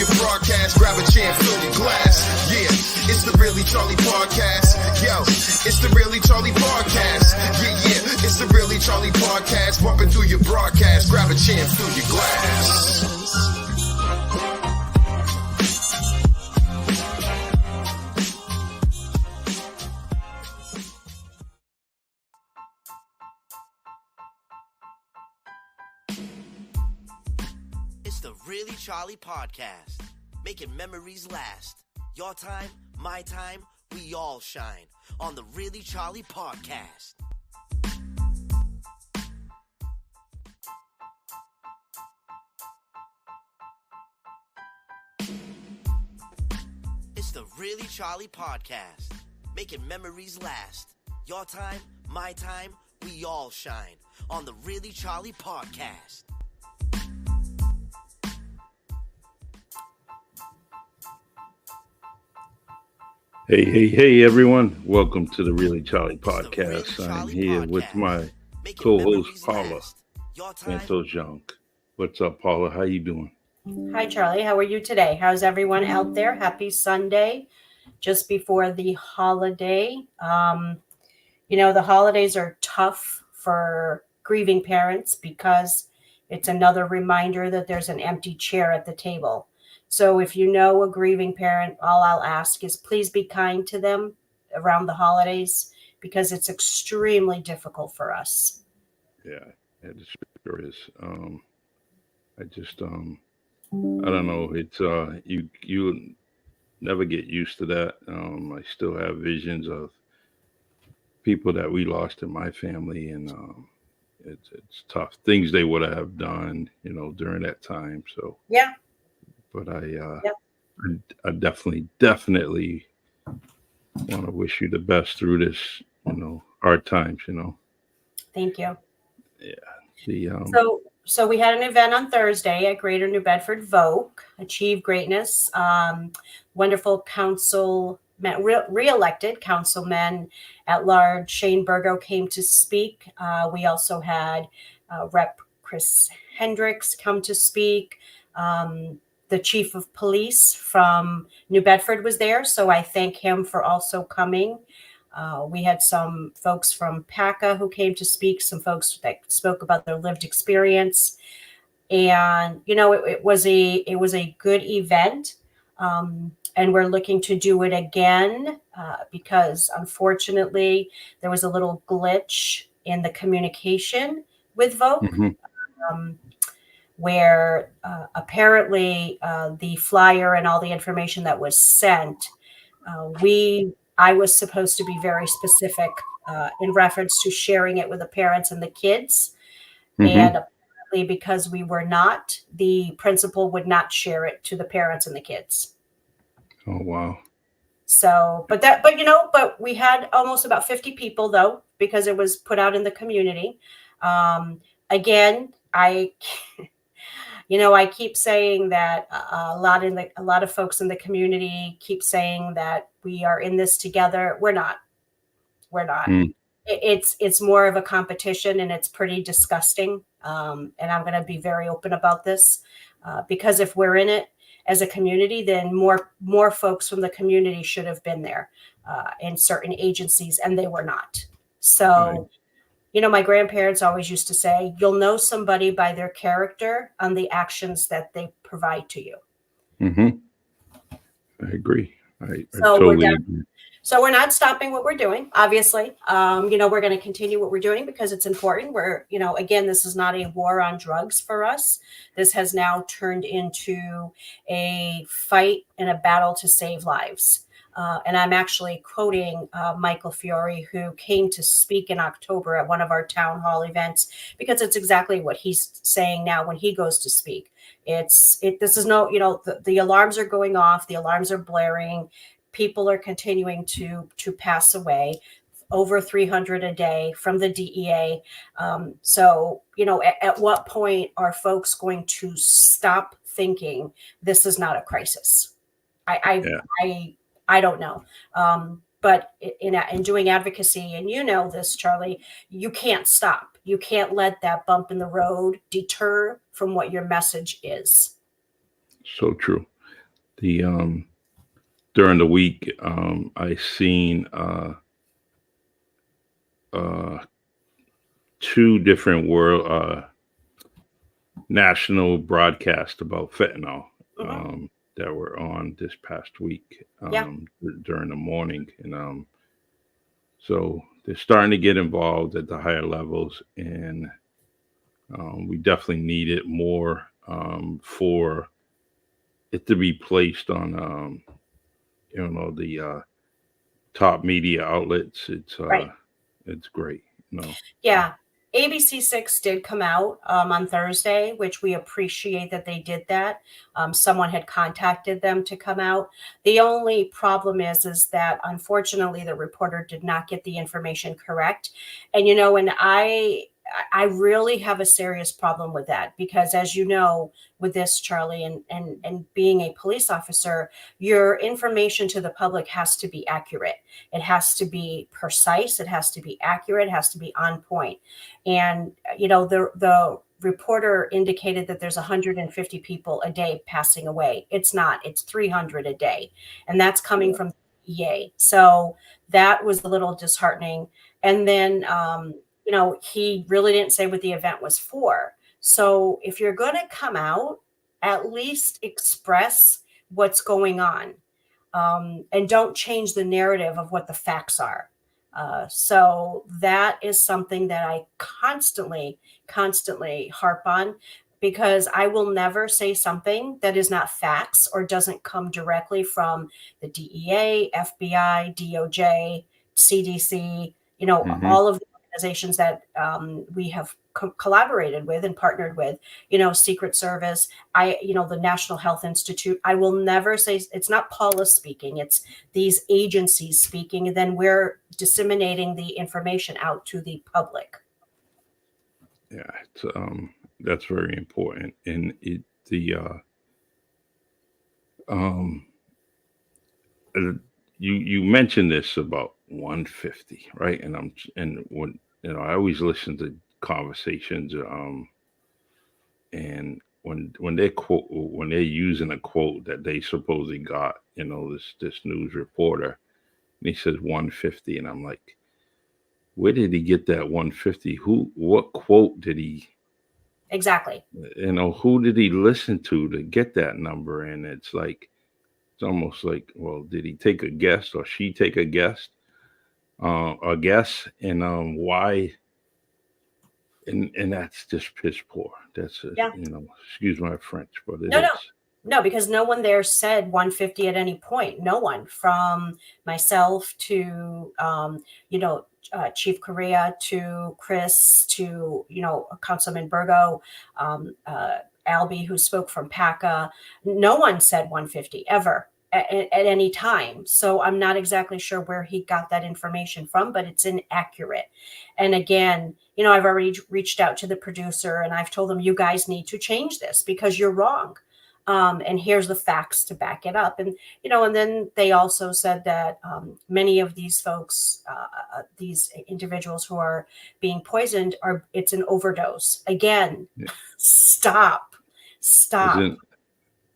your broadcast, grab a chair, fill your glass. Yeah, it's the Really Charlie Podcast. Yo, it's the Really Charlie Podcast. Yeah, it's the Really Charlie Podcast. Bumping through your broadcast, grab a chair, fill your glass. It's the Really Charlie Podcast, making memories last. Your time, my time, we all shine on the Really Charlie Podcast. It's the Really Charlie Podcast, making memories last. Your time, my time, we all shine on the Really Charlie Podcast. Hey, everyone. Welcome to the Really Charlie Podcast. I'm here with my co-host, Paula, Santos Young. What's up, Paula? How you doing? Hi, Charlie. How are you today? How's everyone out there? Happy Sunday, just before the holiday. The holidays are tough for grieving parents because it's another reminder that there's an empty chair at the table. So if you know a grieving parent, all I'll ask is please be kind to them around the holidays because it's extremely difficult for us. Yeah, it sure is. I don't know. It's you never get used to that. I still have visions of people that we lost in my family, and it's tough. Things they would have done, during that time. So yeah. But I definitely want to wish you the best through this, hard times, Thank you. Yeah. So we had an event on Thursday at Greater New Bedford Voc, Achieve Greatness. Wonderful re-elected councilman at large Shane Burgo came to speak. We also had Rep. Chris Hendricks come to speak. The chief of police from New Bedford was there, so I thank him for also coming. We had some folks from PACA who came to speak, some folks that spoke about their lived experience. And, it was a good event. And we're looking to do it again because, unfortunately, there was a little glitch in the communication with Voc. Mm-hmm. Where apparently the flyer and all the information that was sent, I was supposed to be very specific in reference to sharing it with the parents and the kids. Mm-hmm. And apparently because we were not, the principal would not share it to the parents and the kids. Oh, wow. So, but we had almost about 50 people though, because it was put out in the community. Again, I keep saying that a lot of folks in the community keep saying that we are in this together. We're not. Mm. It's more of a competition, and it's pretty disgusting. And I'm going to be very open about this because if we're in it as a community, then more folks from the community should have been there in certain agencies, and they were not. So. Right. My grandparents always used to say, you'll know somebody by their character and the actions that they provide to you. Mm-hmm. I agree. I totally agree. So we're not stopping what we're doing, obviously. We're going to continue what we're doing because it's important. Again, this is not a war on drugs for us. This has now turned into a fight and a battle to save lives. And I'm actually quoting Michael Fiore, who came to speak in October at one of our town hall events, because it's exactly what he's saying now when he goes to speak. This is the alarms are going off. The alarms are blaring. People are continuing to pass away, over 300 a day from the DEA. At what point are folks going to stop thinking this is not a crisis? I don't know. But in doing advocacy, and this, Charlie, you can't stop. You can't let that bump in the road deter from what your message is. So true. the during the week, I seen uh, two different world national broadcasts about fentanyl Hmm. that were on this past week Yeah. during the morning, and so they're starting to get involved at the higher levels, and we definitely need it more for it to be placed on the top media outlets. Right. It's great, you know. Yeah. ABC6 did come out on Thursday, which we appreciate that they did that. Someone had contacted them to come out. The only problem is that unfortunately the reporter did not get the information correct. And and I really have a serious problem with that because, as you know, with this, Charlie, and being a police officer, your information to the public has to be accurate. It has to be precise. It has to be accurate. It has to be on point. And the reporter indicated that there's 150 people a day passing away. It's not. It's 300 a day, and that's coming from EA. So that was a little disheartening. And then he really didn't say what the event was for. So if you're going to come out, at least express what's going on, and don't change the narrative of what the facts are. So that is something that I constantly harp on, because I will never say something that is not facts or doesn't come directly from the DEA, FBI, DOJ, CDC, Hmm. all of the organizations that we have collaborated with and partnered with, Secret Service, the National Health Institute. I will never say it's not Paula speaking, it's these agencies speaking, and then we're disseminating the information out to the public. Yeah, that's very important, and the um uh, you mentioned this about 150, right? And when I always listen to conversations, and when they're using a quote that they supposedly got, this news reporter, and he says 150, and I'm like, where did he get that 150? What quote did he, Exactly. who did he listen to get that number? And it's like, it's almost like, well, did he take a guess or she take a guess, and why? And that's just piss poor. That's Yeah. excuse my French, but it No, no. is. No, because no one there said 150 at any point. No one, from myself to Chief Correa, to Chris, to Councilman Burgo, Albie, who spoke from PACA. No one said 150 ever at any time. So I'm not exactly sure where he got that information from, but it's inaccurate. And again, I've already reached out to the producer and I've told them, you guys need to change this because you're wrong. And here's the facts to back it up. And and then they also said that many of these folks, these individuals who are being poisoned, it's an overdose. Again, Yeah. stop. Isn't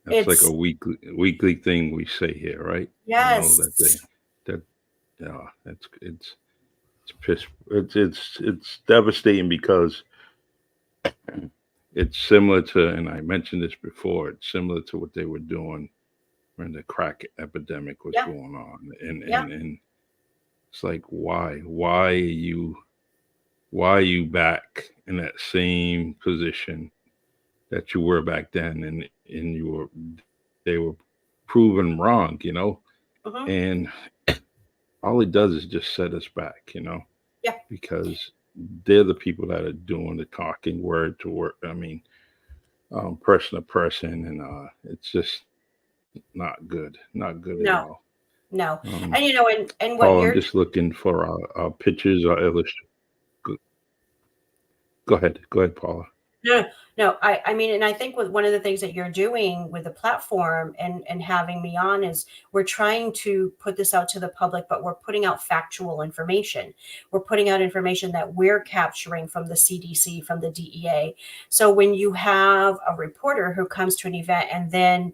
That's like a It's weekly thing we say here, right? That yes, that yeah, it's piss. It's devastating because it's similar to, and I mentioned this before. It's similar to what they were doing when the crack epidemic was yeah, going on, and yeah, it's like, why are you back in that same position that you were back then, and they were proven wrong, hmm, and all it does is just set us back, yeah, because they're the people that are doing the talking, word to word. I mean, person to person, and it's just not good, not good at no, all. no. Um, And and what Paul, I'm you're just looking for our pictures or illustration. Go, go ahead, Paula. No, no. I mean, and I think with one of the things that you're doing with the platform and having me on is we're trying to put this out to the public, but we're putting out factual information. We're putting out information that we're capturing from the CDC, from the DEA. So when you have a reporter who comes to an event and then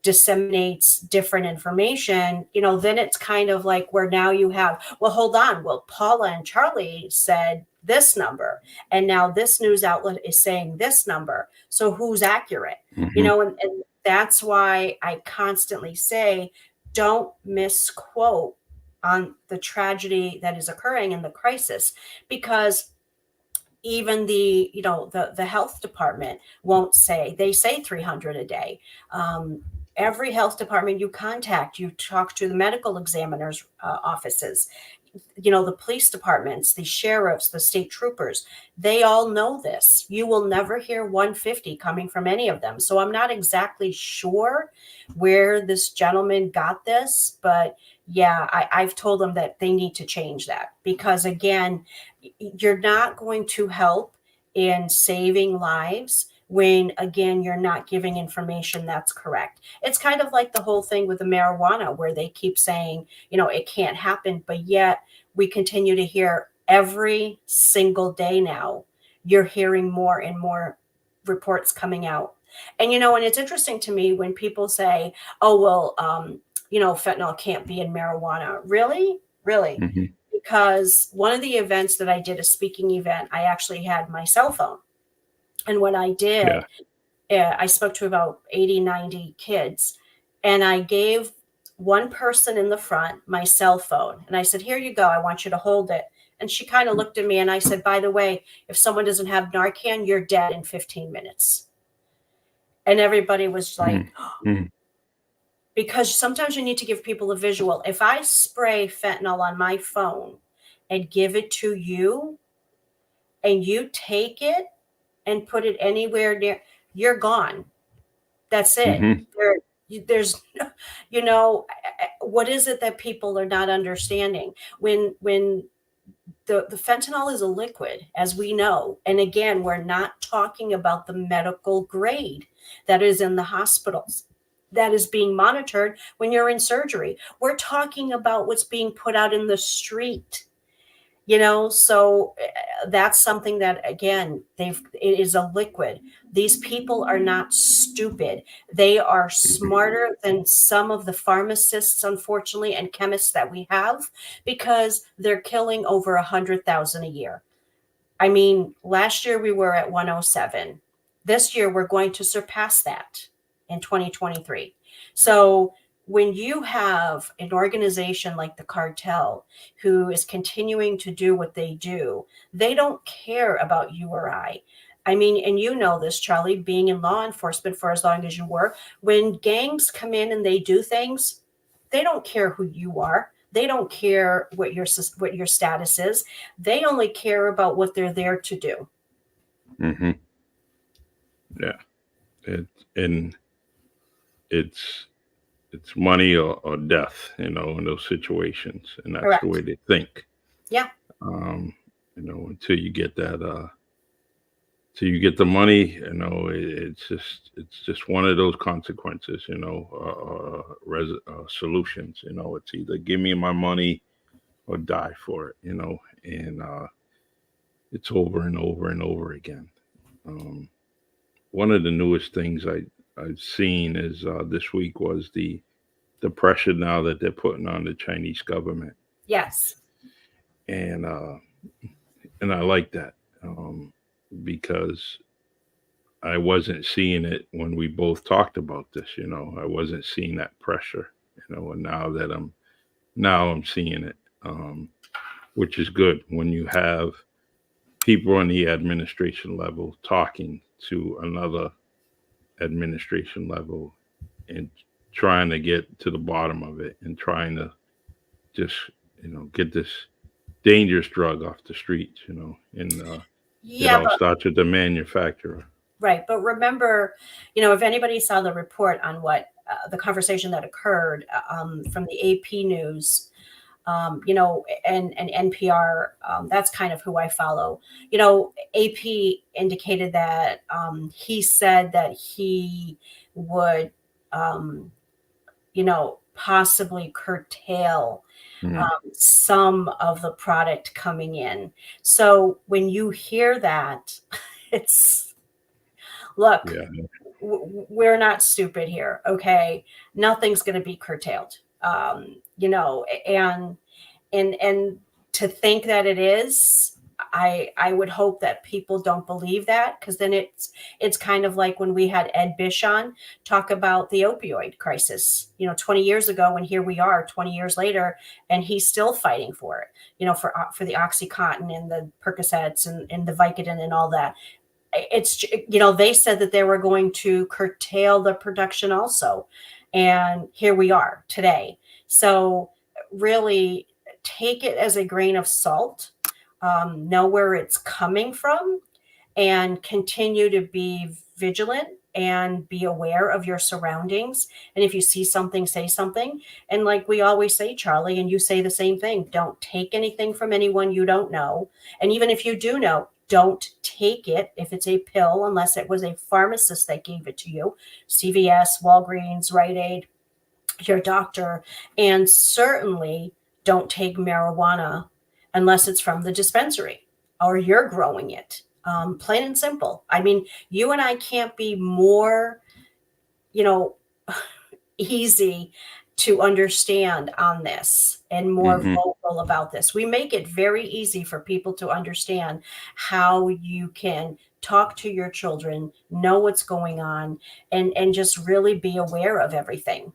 disseminates different information, then it's kind of like where now you have, well, hold on, well, Paula and Charlie said this number, and now this news outlet is saying this number. So who's accurate? And that's why I constantly say, don't misquote on the tragedy that is occurring in the crisis, because even the health department won't say. They say 300 a day. Every health department you contact, you talk to the medical examiners offices, the police departments, the sheriffs, the state troopers, they all know this. You will never hear 150 coming from any of them. So I'm not exactly sure where this gentleman got this, but yeah, I've told them that they need to change that, because again, you're not going to help in saving lives when, again, you're not giving information that's correct. It's kind of like the whole thing with the marijuana, where they keep saying, it can't happen, but yet we continue to hear every single day now. You're hearing more and more reports coming out. And, and it's interesting to me when people say, oh, well, fentanyl can't be in marijuana. Really? Really? Mm-hmm. Because one of the events that I did, a speaking event, I actually had my cell phone. And when I did, I spoke to about 80, 90 kids, and I gave one person in the front my cell phone. And I said, here you go. I want you to hold it. And she kind of looked at me, and I said, by the way, if someone doesn't have Narcan, you're dead in 15 minutes. And everybody was like, mm-hmm. Because sometimes you need to give people a visual. If I spray fentanyl on my phone and give it to you, and you take it and put it anywhere near, you're gone. That's it. Mm-hmm. There's, what is it that people are not understanding? When the fentanyl is a liquid, as we know, and again, we're not talking about the medical grade that is in the hospitals, that is being monitored when you're in surgery. We're talking about what's being put out in the street. So that's something that, again, it is a liquid. These people are not stupid. They are smarter than some of the pharmacists, unfortunately, and chemists that we have, because they're killing over 100,000 a year. I mean, last year we were at 107. This year we're going to surpass that in 2023. So when you have an organization like the cartel who is continuing to do what they do, they don't care about you or I. I mean, and you know this, Charlie, being in law enforcement for as long as you were, when gangs come in and they do things, they don't care who you are. They don't care what your status is. They only care about what they're there to do. Mm-hmm. Yeah. It's money or death, in those situations, and that's Correct. the way they think. Yeah. Until you get that, till you get the money, it's just one of those consequences, solutions. It's either give me my money or die for it, and it's over and over and over again. One of the newest things I've seen is this week was the pressure now that they're putting on the Chinese government. Yes. And I like that, because I wasn't seeing it when we both talked about this. I wasn't seeing that pressure. And now I'm seeing it, which is good when you have people on the administration level talking to another administration level and trying to get to the bottom of it, and trying to just get this dangerous drug off the streets, and it all starts with the manufacturer. Right. But remember, if anybody saw the report on what the conversation that occurred from the AP News, and NPR, that's kind of who I follow. AP indicated that he said that he would, possibly curtail some of the product coming in. So when you hear that, look, we're not stupid here. Okay. Nothing's going to be curtailed. And to think that it is, I would hope that people don't believe that, because then it's kind of like when we had Ed Bish on talk about the opioid crisis, 20 years ago, and here we are 20 years later, and he's still fighting for it, for the Oxycontin and the Percocets and the Vicodin and all that. It's, they said that they were going to curtail the production also, and here we are today. So really take it as a grain of salt, know where it's coming from, and continue to be vigilant and be aware of your surroundings. And if you see something, say something. And like we always say, Charlie, and you say the same thing, don't take anything from anyone you don't know. And even if you do know, don't take it if it's a pill, unless it was a pharmacist that gave it to you, CVS, Walgreens, Rite Aid, your doctor. And certainly don't take marijuana unless it's from the dispensary or you're growing it. Plain and simple. I mean, you and I can't be more, easy to understand on this and more vocal about this. We make it very easy for people to understand how you can talk to your children, know what's going on, and just really be aware of everything.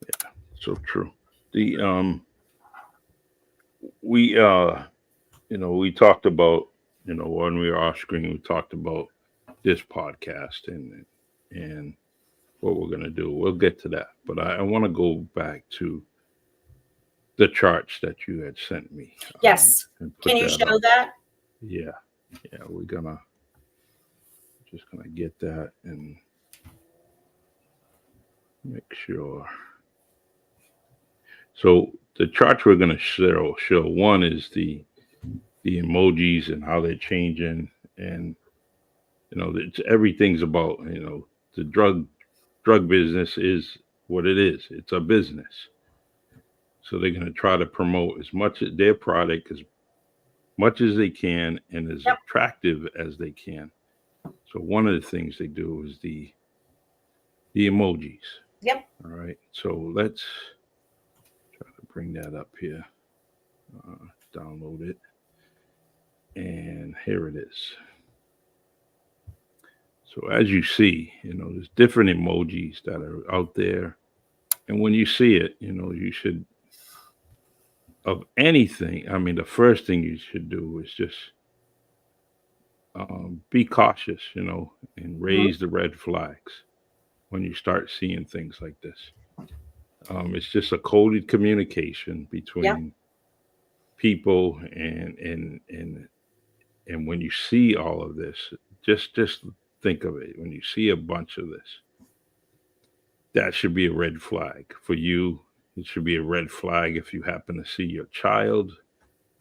Yeah, so true. The we we talked about, when we were off screen, we talked about this podcast and what we're gonna do. We'll get to that, but I want to go back to the charts that you had sent me. Yes. And put Can you that show up. that? Yeah, we're just gonna get that and make sure. So the charts we're gonna show one is the emojis and how they're changing, and everything's about, the drug business is what it is. It's a business. So they're going to try to promote as much of their product as much as they can and as Yep. attractive as they can. So one of the things they do is the emojis. Yep. All right. So let's try to bring that up here. Download it. And here it is. So as you see, there's different emojis that are out there. And when you see it, you should, of anything, I mean, the first thing you should do is just be cautious, and raise the red flags when you start seeing things like this. It's just a coded communication between people, and when you see all of this, just think of it. When you see a bunch of this, that should be a red flag for you. It should be a red flag if you happen to see your child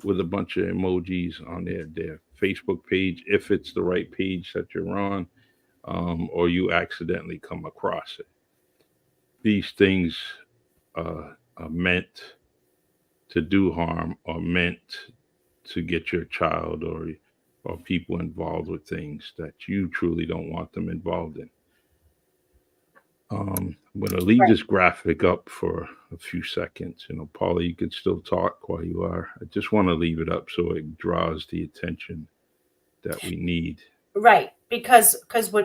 with a bunch of emojis on their Facebook page, if it's the right page that you're on, or you accidentally come across it. These things are meant to do harm, or meant to get your child or people involved with things that you truly don't want them involved in. I'm going to leave this graphic up for a few seconds. Paula, you can still talk while you are. I just want to leave it up so it draws the attention that we need. Right. Because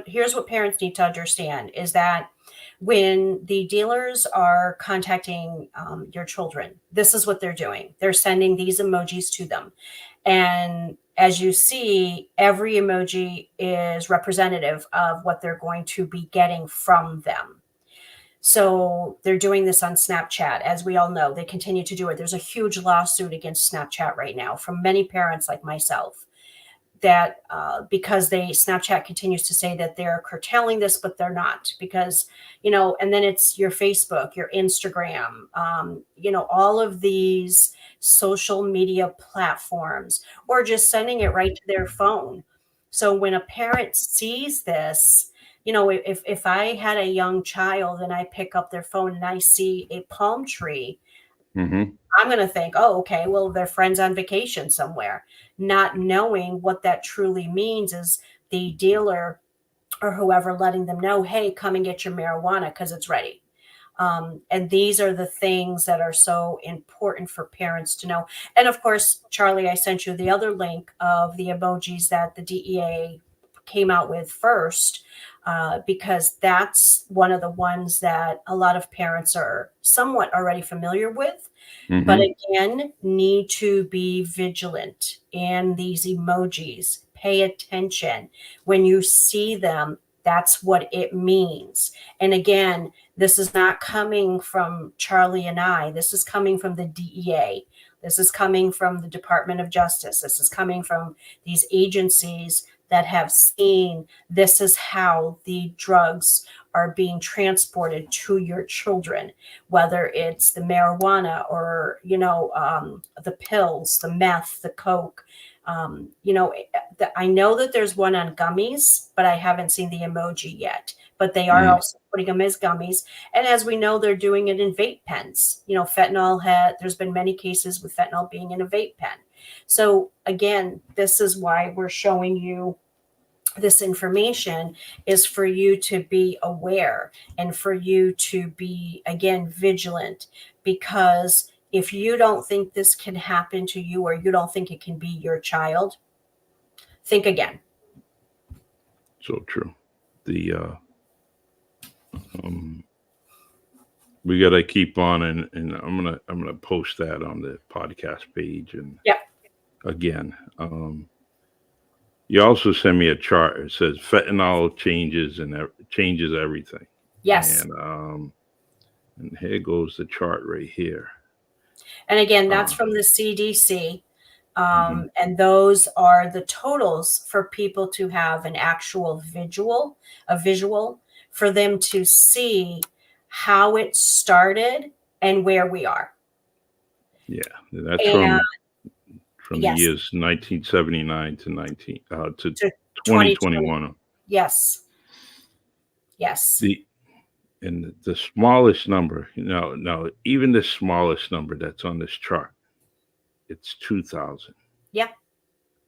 here's what parents need to understand is that when the dealers are contacting your children, this is what they're doing. They're sending these emojis to them. And as you see, every emoji is representative of what they're going to be getting from them. So they're doing this on Snapchat. As we all know, they continue to do it. There's a huge lawsuit against Snapchat right now from many parents like myself, that because Snapchat continues to say that they're curtailing this, but they're not, because, and then it's your Facebook, your Instagram, all of these social media platforms, or just sending it right to their phone. So when a parent sees this, if I had a young child and I pick up their phone and I see a palm tree, I'm going to think, oh, okay, well, they're friends on vacation somewhere, not knowing what that truly means is the dealer or whoever, letting them know, hey, come and get your marijuana because it's ready. And these are the things that are so important for parents to know. And of course, Charlie, I sent you the other link of the emojis that the DEA came out with first, because that's one of the ones that a lot of parents are somewhat already familiar with, but Mm-hmm. again, need to be vigilant in these emojis. Pay attention. When you see them, that's what it means. And again, this is not coming from Charlie and I. This is coming from the DEA. This is coming from the Department of Justice. This is coming from these agencies that have seen this is how the drugs are being transported to your children, whether it's the marijuana or, the pills, the meth, the coke. I know that there's one on gummies, but I haven't seen the emoji yet. But they are Mm. also putting them as gummies. And as we know, they're doing it in vape pens. There's been many cases with fentanyl being in a vape pen. So again, this is why we're showing you this information, is for you to be aware and for you to be, again, vigilant, because if you don't think this can happen to you, or you don't think it can be your child, think again. So true. The um, we got to keep on, and I'm gonna post that on the podcast page. And Yeah. again, you also send me a chart. It says fentanyl changes and changes everything. Yes. And here goes the chart right here. And again, that's Uh, from the CDC. mhm. And those are the totals for people to have an actual visual for them to see how it started and where we are. Yeah, that's And from the yes, years 1979 to 19 to to 2020. 2021. Yes. Yes. The and the smallest number, now even the smallest number that's on this chart, it's 2,000. Yeah.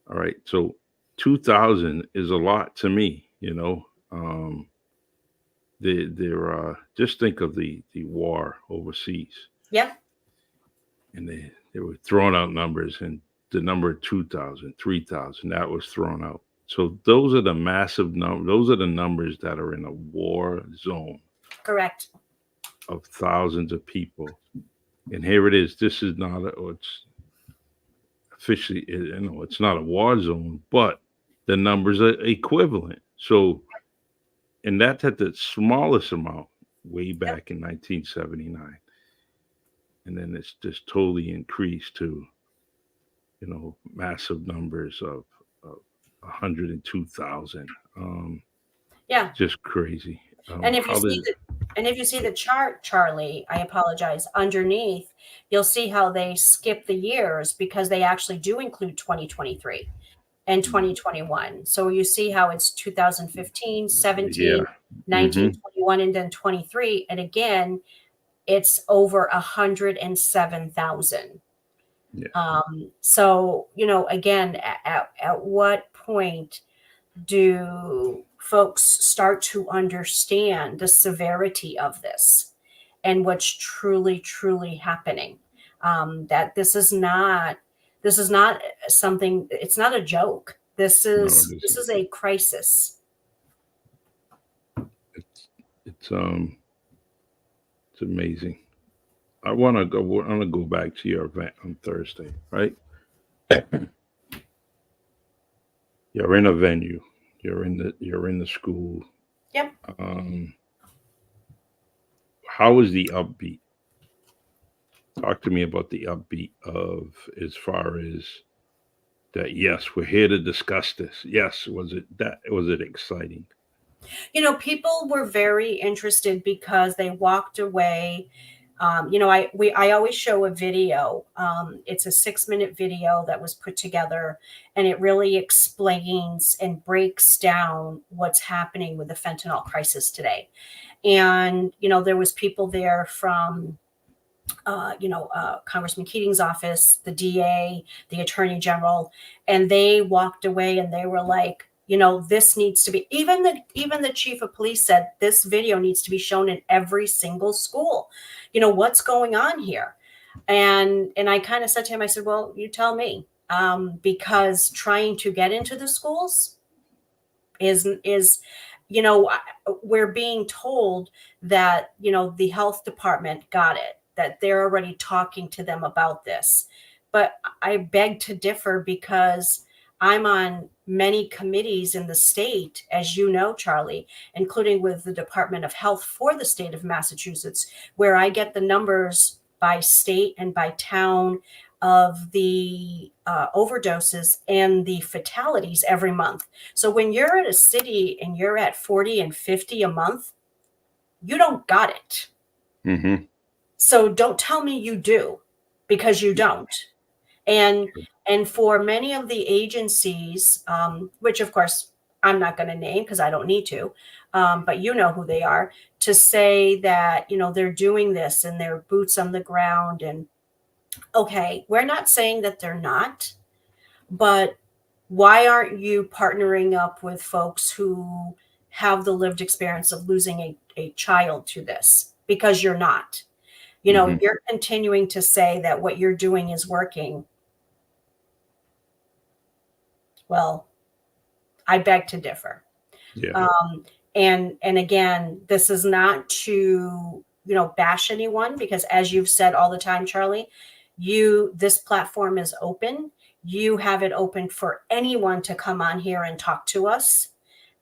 All right, so 2,000 is a lot to me. Um, they're just think of the war overseas, Yeah. and they were throwing out numbers, and the number 2,000, 3,000, that was thrown out. So those are the massive numbers. Those are the numbers that are in a war zone Correct. of thousands of people. And here it is. This is not it's officially, it's not a war zone, but the numbers are equivalent. So, and that's at the smallest amount way Yep. back in 1979. And then it's just totally increased to, massive numbers of 102,000. Yeah. Just crazy. And if you How see did, the and if you see the chart, Charlie, I apologize, underneath, you'll see how they skip the years because they actually do include 2023 and 2021. So you see how it's 2015, 17, yeah. 19, Hmm. 21, and then 23. And again, it's over 107,000. Yeah. So, again, at what point do folks start to understand the severity of this and what's truly, truly happening? That this is not something. It's not a joke. This No, is it this isn't. is a crisis. It's it's amazing. I want to go. I want to go back to your event on Thursday, right? You're in a venue. You're in the school. Yep. Um, how is the upbeat? Talk to me about the upbeat of as far as that. Yes, we're here to discuss this. Yes, was it exciting? People were very interested because they walked away. I always show a video. It's a 6-minute video that was put together, and it really explains and breaks down what's happening with the fentanyl crisis today. And there was people there from Congressman Keating's office, the DA, the Attorney General, and they walked away and they were like, this needs to be, even the chief of police said this video needs to be shown in every single school. What's going on here? And I kind of said to him, I said, well, you tell me, because trying to get into the schools is we're being told that the health department got it, that they're already talking to them about this. But I beg to differ, because I'm on many committees in the state, as you know, Charlie, including with the Department of Health for the state of Massachusetts, where I get the numbers by state and by town of the overdoses and the fatalities every month. So when you're at a city and you're at 40 and 50 a month, you don't got it. Mm-hmm. So don't tell me you do, because you don't. And for many of the agencies, which of course I'm not going to name because I don't need to, but you know who they are, to say that, they're doing this and they're boots on the ground. And okay, we're not saying that they're not, but why aren't you partnering up with folks who have the lived experience of losing a child to this? Because you're not. You're continuing to say that what you're doing is working. Well, I beg to differ. Yeah. And again, this is not to, bash anyone, because as you've said all the time, Charlie, this platform is open. You have it open for anyone to come on here and talk to us.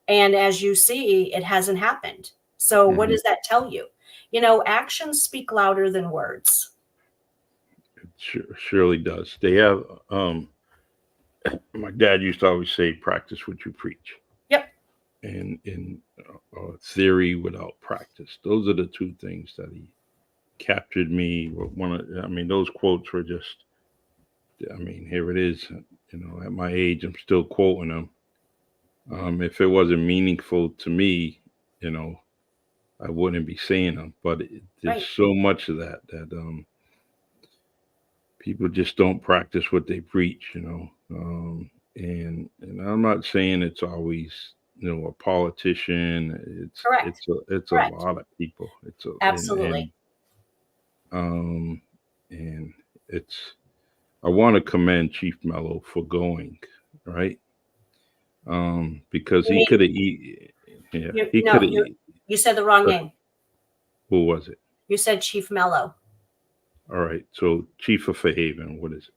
And as you see, it hasn't happened. So what does that tell you? Actions speak louder than words. It surely does. They have, my dad used to always say, practice what you preach. Yep. And in theory without practice. Those are the two things that he captured me. Those quotes were just, here it is. At my age, I'm still quoting them. If it wasn't meaningful to me, I wouldn't be saying them. But there's so much of that people just don't practice what they preach, and I'm not saying it's always, a politician. Correct. It's Correct. a lot of people. Absolutely. And I want to commend Chief Mello for going, right? Because he could have You said the wrong name. Who was it? You said Chief Mello. All right. So Chief of Fairhaven, what is it?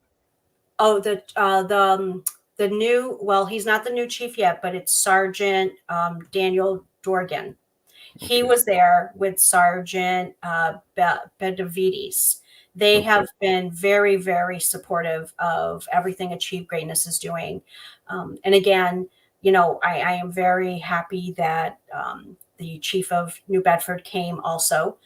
Oh, the new, well, he's not the new chief yet, but it's Sergeant Daniel Dorgan. He was there with Sergeant Benavides. They have been very, very supportive of everything Achieve Greatness is doing. And again, I am very happy that the chief of New Bedford came also,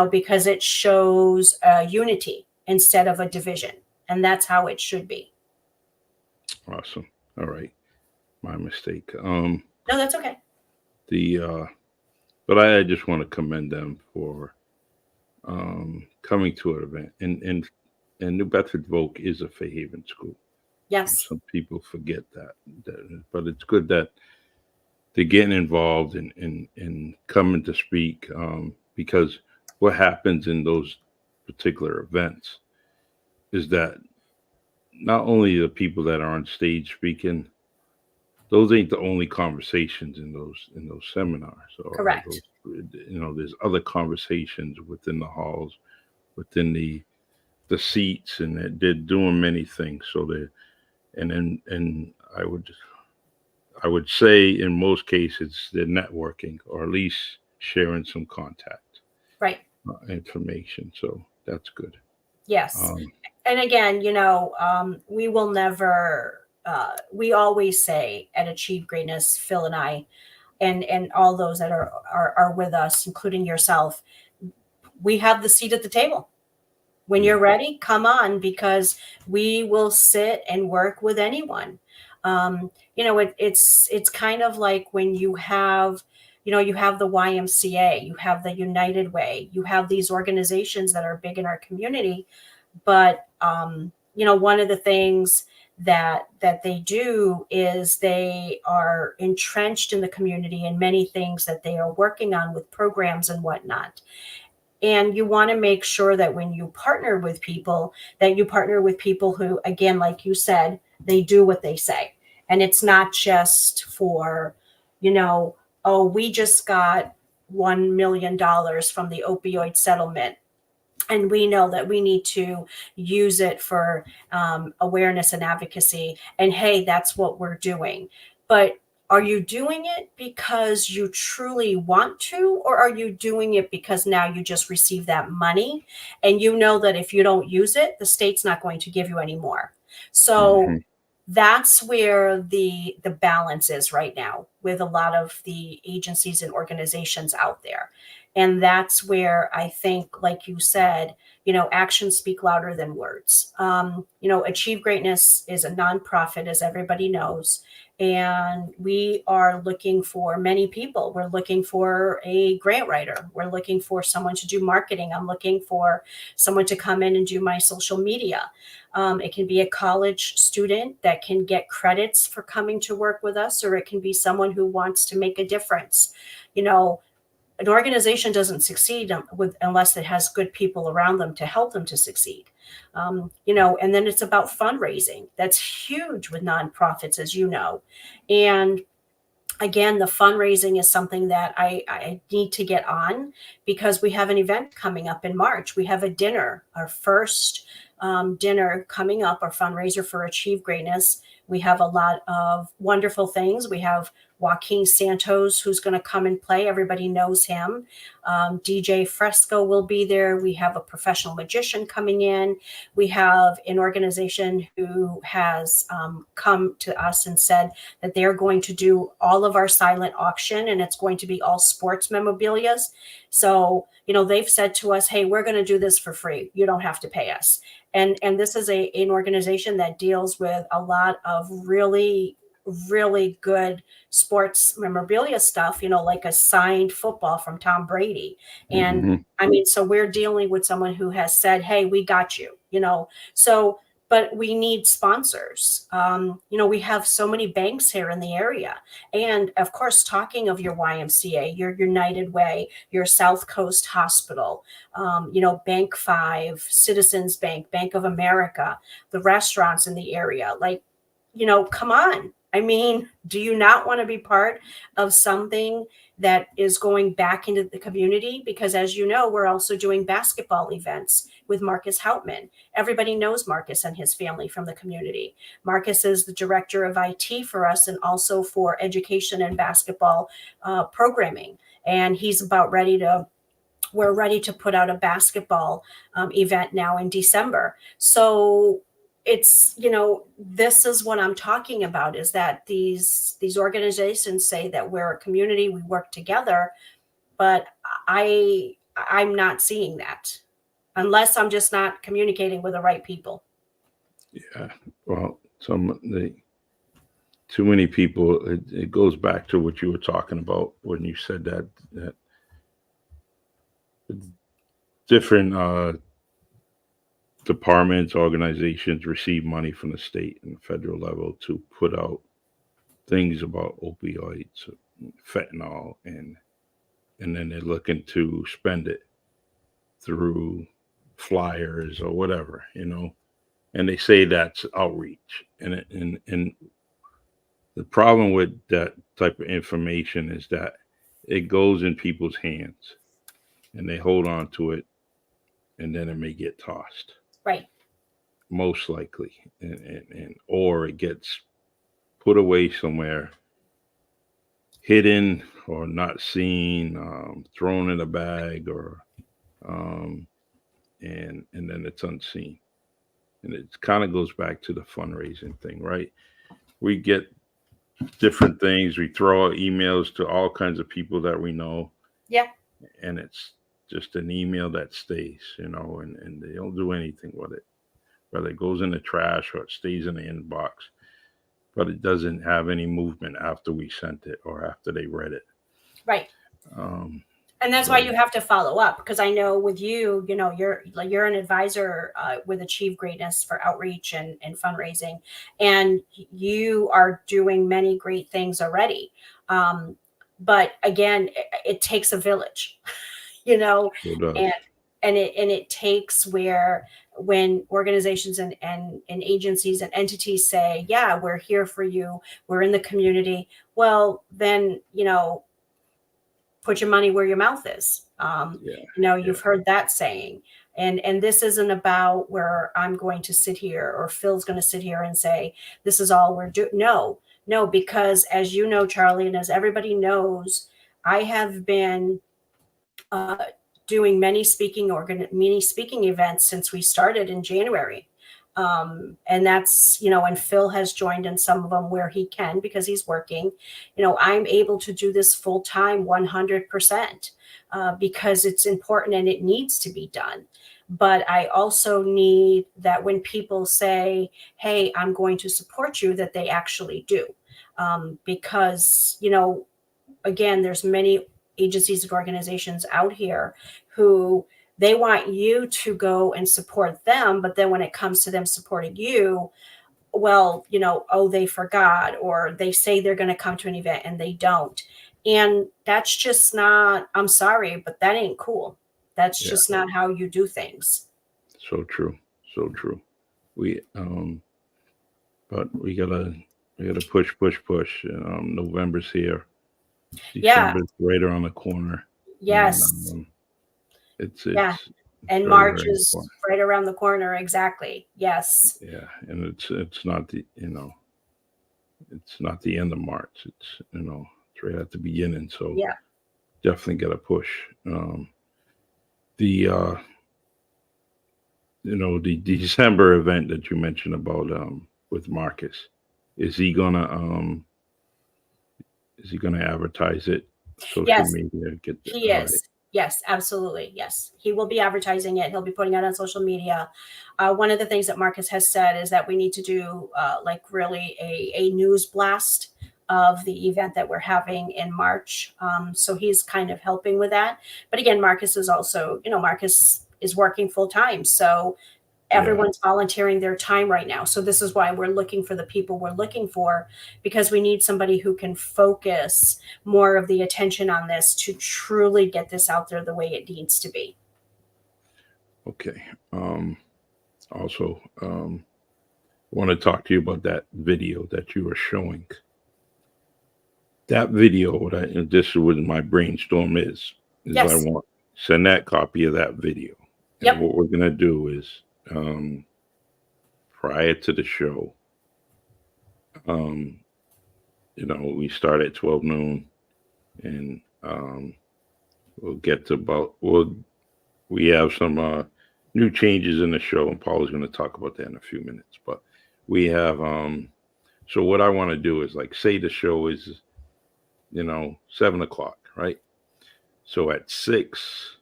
because it shows unity instead of a division. And that's how it should be. Awesome. All right. My mistake. No, that's okay. But I just want to commend them for coming to an event. And New Bedford Voc is a Fairhaven school. Yes. Some people forget that, but it's good that they're getting involved and coming to speak, because what happens in those particular events is that not only the people that are on stage speaking, those ain't the only conversations in those seminars. Correct. There's other conversations within the halls, within the seats, and they're doing many things. So I would say in most cases they're networking, or at least sharing some contact information. So that's good. Yes. And again, we will never, we always say at Achieve Greatness, Phil and I, and all those that are with us, including yourself, we have the seat at the table. When you're ready, come on, because we will sit and work with anyone. It's kind of like when you have the YMCA, you have the United Way, you have these organizations that are big in our community. But, one of the things that they do is they are entrenched in the community in many things that they are working on with programs and whatnot. And you want to make sure that when you partner with people, that you partner with people who, again, like you said, they do what they say. And it's not just for, oh, we just got $1 million from the opioid settlement, and we know that we need to use it for awareness and advocacy. And hey, that's what we're doing. But are you doing it because you truly want to, or are you doing it because now you just received that money and you know that if you don't use it, the state's not going to give you any more? So that's where the balance is right now with a lot of the agencies and organizations out there. And that's where I think, like you said, actions speak louder than words. Achieve Greatness is a nonprofit, as everybody knows, and we are looking for many people. We're looking for a grant writer. We're looking for someone to do marketing. I'm looking for someone to come in and do my social media. It can be a college student that can get credits for coming to work with us, or it can be someone who wants to make a difference. An organization doesn't succeed unless it has good people around them to help them to succeed. And then it's about fundraising. That's huge with nonprofits, as you know. And again, the fundraising is something that I need to get on, because we have an event coming up in March. We have a dinner, our first dinner coming up, our fundraiser for Achieve Greatness. We have a lot of wonderful things. We have Joaquin Santos, who's going to come and play. Everybody knows him. DJ Fresco will be there. We have a professional magician coming in. We have an organization who has come to us and said that they're going to do all of our silent auction, and it's going to be all sports memorabilia. So, they've said to us, hey, we're going to do this for free. You don't have to pay us. And this is an organization that deals with a lot of really, really good sports memorabilia stuff, like a signed football from Tom Brady. And so we're dealing with someone who has said, hey, we got you, so, but we need sponsors. We have so many banks here in the area. And of course, talking of your YMCA, your United Way, your South Coast Hospital, Bank 5, Citizens Bank, Bank of America, the restaurants in the area, come on. I mean, do you not want to be part of something that is going back into the community? Because as you know, we're also doing basketball events with Marcus Houtman. Everybody knows Marcus and his family from the community. Marcus is the director of IT for us and also for education and basketball programming. And he's we're ready to put out a basketball event now in December. So it's, this is what I'm talking about, is that these organizations say that we're a community, we work together, but I'm not seeing that unless I'm just not communicating with the right people. Yeah. Well, too many people, it goes back to what you were talking about when you said that different departments, organizations receive money from the state and federal level to put out things about opioids, fentanyl, and then they're looking to spend it through flyers or whatever, and they say that's outreach. And the problem with that type of information is that it goes in people's hands and they hold on to it, and then it may get tossed. Right. Most likely, and or it gets put away somewhere, hidden or not seen, thrown in a bag, or and then it's unseen. And it kind of goes back to the fundraising thing, right? We get different things. We throw out emails to all kinds of people that we know. Yeah. And it's just an email that stays, and they don't do anything with it. Whether it goes in the trash or it stays in the inbox, but it doesn't have any movement after we sent it or after they read it. Right. And that's why So you have to follow up, because I know with you, you're an advisor with Achieve Greatness for outreach and fundraising, and you are doing many great things already. But again, it takes a village, you know, it does. and it takes where when organizations and agencies and entities say, yeah, we're here for you, we're in the community. Well, then, put your money where your mouth is. Yeah, You've yeah, heard that saying. And this isn't about where I'm going to sit here or Phil's going to sit here and say, this is all we're doing. No, no, because as you know, Charlie, and as everybody knows, I have been uh, doing many speaking events since we started in January. And that's, and Phil has joined in some of them where he can because he's working. I'm able to do this full time 100% because it's important and it needs to be done. But I also need that when people say, hey, I'm going to support you, that they actually do. Because, again, there's many agencies and organizations out here who they want you to go and support them, but then when it comes to them supporting you, well, oh, they forgot, or they say they're going to come to an event and they don't. And that's just not, I'm sorry, but that ain't cool. That's yeah. just not how you do things. So true, so true. We but we gotta push. November's here. Yeah. December's right around the corner, and Yes. it's Yeah. it's it's And very March very is important. right around the corner. Exactly. Yes. Yeah, and it's not it's not the end of March. It's right at the beginning. So Yeah. definitely got to push. The the December event that you mentioned about with Marcus, is he gonna um is he gonna advertise it, social Yes. media, get the He all right? is. Yes, absolutely. Yes. He will be advertising it. He'll be putting it on social media. One of the things that Marcus has said is that we need to do like really a news blast of the event that we're having in March. So he's kind of helping with that. But again, Marcus is also, Marcus is working full time. So Yeah. everyone's volunteering their time right now. So this is why we're looking for the people we're looking for, because we need somebody who can focus more of the attention on this to truly get this out there the way it needs to be. Okay. Also, want to talk to you about that video that you were showing. That video, and this is what my brainstorm is I Yes. want send that copy of that video, and Yep. what we're gonna do is um, prior to the show, um, we start at 12 noon, and we'll get to about we have some new changes in the show, and Paul is going to talk about that in a few minutes. But we have so what I want to do is, like, say the show is 7 o'clock, right? So at 6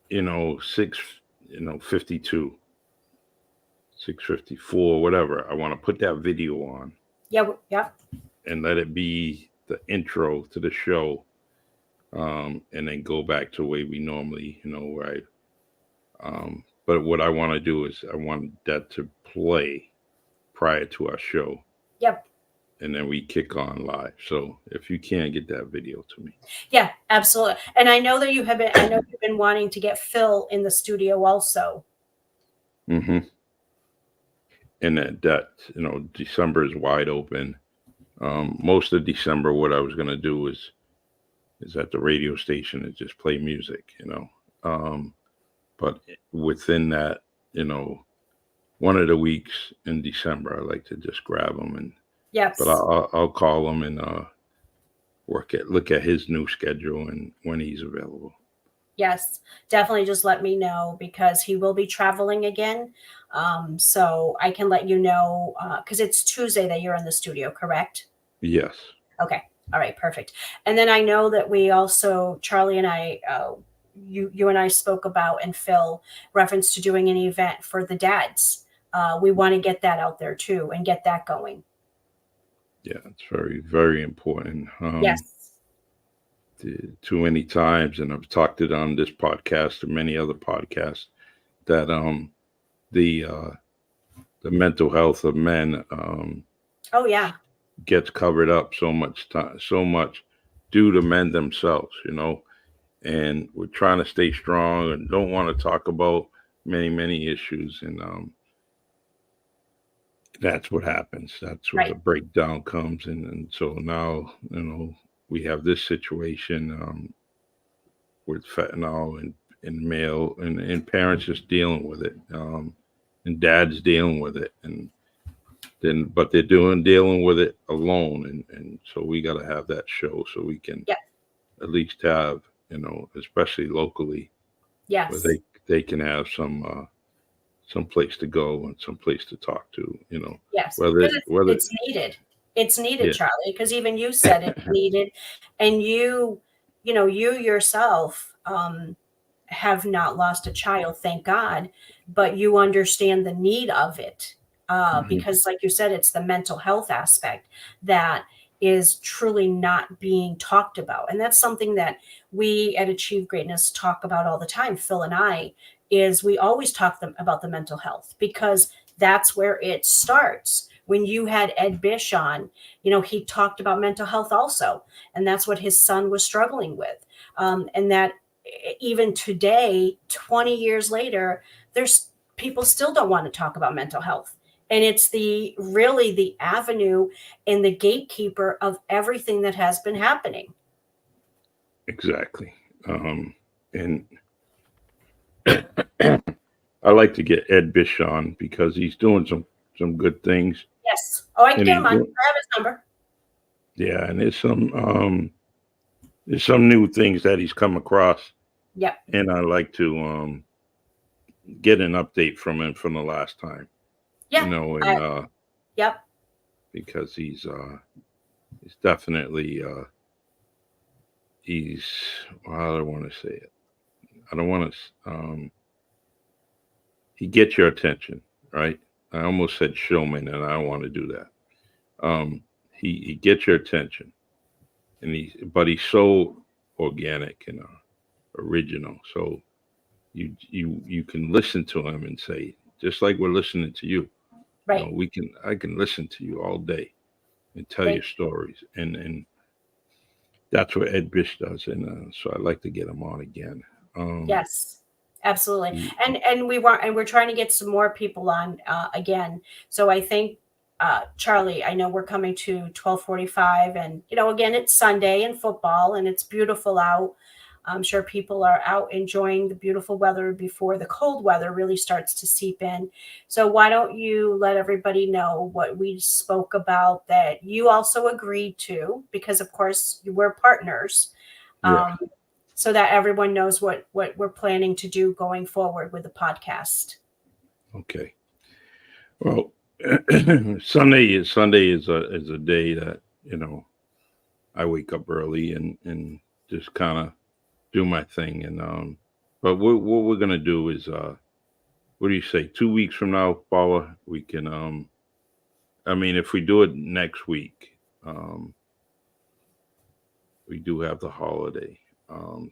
52, 6:54, whatever, I want to put that video on Yeah. Yeah. and let it be the intro to the show, and then go back to the way we normally, right? But what I want to do is I want that to play prior to our show, Yep. and then we kick on live. So if you can get that video to me. Yeah, absolutely. And I know that I know you've been wanting to get Phil in the studio also. Mm-hmm. And that December is wide open. Most of December, what I was gonna do is at the radio station and just play music, but within that, one of the weeks in December, I like to just grab them, Yes. but I'll call him and look at his new schedule and when he's available. Yes, definitely just let me know, because he will be traveling again. So I can let you know, because it's Tuesday that you're in the studio, correct? Yes. Okay. All right. Perfect. And then I know that we also, Charlie and I, you and I spoke about, and Phil reference to doing an event for the dads. We want to get that out there too and get that going. Yeah, it's very, very important. Yes. too many times, and I've talked it on this podcast and many other podcasts, that the mental health of men Oh yeah. gets covered up so much time, so much due to men themselves, and we're trying to stay strong and don't want to talk about many issues, and that's what happens. That's where the Right. breakdown comes, and so now we have this situation with fentanyl and male and parents just dealing with it, and dads dealing with it, and then but they're dealing with it alone, and so we got to have that show so we can Yeah. at least have, especially locally, where Yes. they can have some place to go and some place to talk to, Yes. whether Because whether it's needed. It's needed, yeah. Charlie. Because even you said it's needed, and you yourself have not lost a child, thank God, but you understand the need of it. Mhm. Because, like you said, it's the mental health aspect that is truly not being talked about. And that's something that we at Achieve Greatness talk about all the time, Phil and I, is we always talk about the mental health because that's where it starts. When you had Ed Bish on, he talked about mental health also. And that's what his son was struggling with. And that even today, 20 years later, there's people still don't want to talk about mental health. And it's really the avenue and the gatekeeper of everything that has been happening. Exactly. And I like to get Ed Bish on because he's doing some good things, Yes. Oh, I can and get him on. I have his number. yeah, and there's some new things that he's come across, Yep. and I like to get an update from him from the last time, Yeah. and Yep. because he's definitely he's well, I don't want to say it. I don't want to. He gets your attention, right? I almost said showman, and I don't want to do that. He gets your attention, and he's so organic and original. So you can listen to him and say, just like we're listening to you. Right. I can listen to you all day and tell you Thank stories, and that's what Ed Bish does, and so I'd like to get him on again. Yes, absolutely. He, And we're trying to get some more people on again. So I think Charlie, I know we're coming to 12:45, and again it's Sunday and football and it's beautiful out. I'm sure people are out enjoying the beautiful weather before the cold weather really starts to seep in. So why don't you let everybody know what we spoke about that you also agreed to, because of course we're partners. yeah, Um, so that everyone knows what we're planning to do going forward with the podcast. okay. Well, Sunday is a day that I wake up early and just kind of do my thing, and but what we're gonna do is what do you say? 2 weeks from now, Paula, we can I mean, if we do it next week, um, we do have the holiday.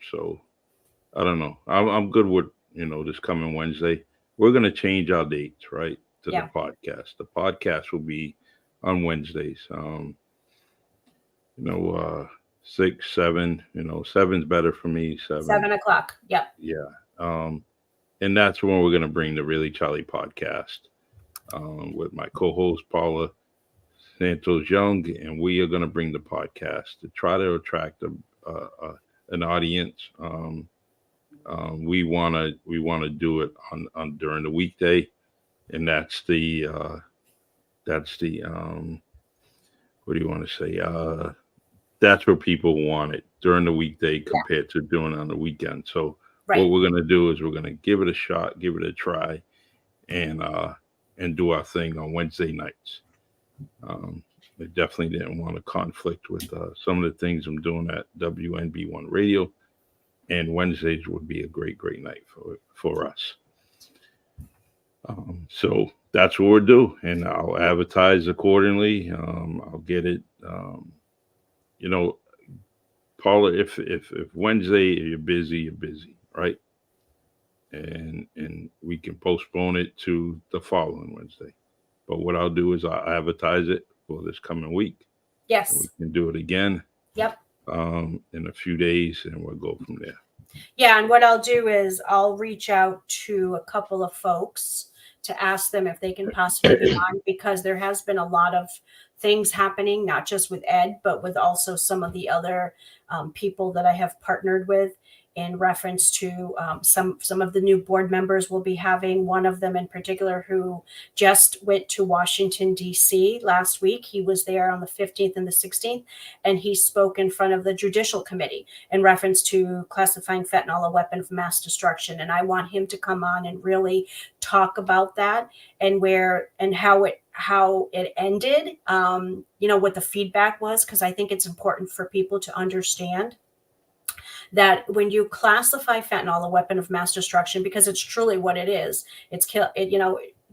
So I don't know. I'm good with this coming Wednesday. We're gonna change our dates, right, to the Yeah, podcast. The podcast will be on Wednesdays. You know, 6, 7. Seven's better for me. 7, 7 o'clock. Yep. yeah. And that's when we're gonna bring the Really Charlie podcast with my co-host Paula Santos Young, and we are going to bring the podcast to try to attract an audience. We want to do it on during the weekday, and that's the what do you want to say? That's where people want it during the weekday Yeah. compared to doing it on the weekend. So what Right. we're going to do is we're going to give it a shot, give it a try, and do our thing on Wednesday nights. Um, I definitely didn't want to conflict with some of the things I'm doing at WNB1 Radio, and Wednesdays would be a great night for us. So that's what we'll do, and I'll advertise accordingly. I'll get it. You know, Paula, if Wednesday you're busy, right? And we can postpone it to the following Wednesday. But what I'll do is I'll advertise it for this coming week, and we Yes. can do it again Yep. in a few days, and we'll go from there. Yeah, and what I'll do is I'll reach out to a couple of folks to ask them if they can possibly be on, because there has been a lot of things happening, not just with Ed, but with also some of the other people that I have partnered with in reference to some of the new board members we'll be having. One of them in particular who just went to Washington, D.C. last week. He was there on the 15th and the 16th, and he spoke in front of the Judicial Committee in reference to classifying fentanyl a weapon of mass destruction. And I want him to come on and really talk about that and where and how it ended, what the feedback was, because I think it's important for people to understand that when you classify fentanyl a weapon of mass destruction, because it's truly what it is, it's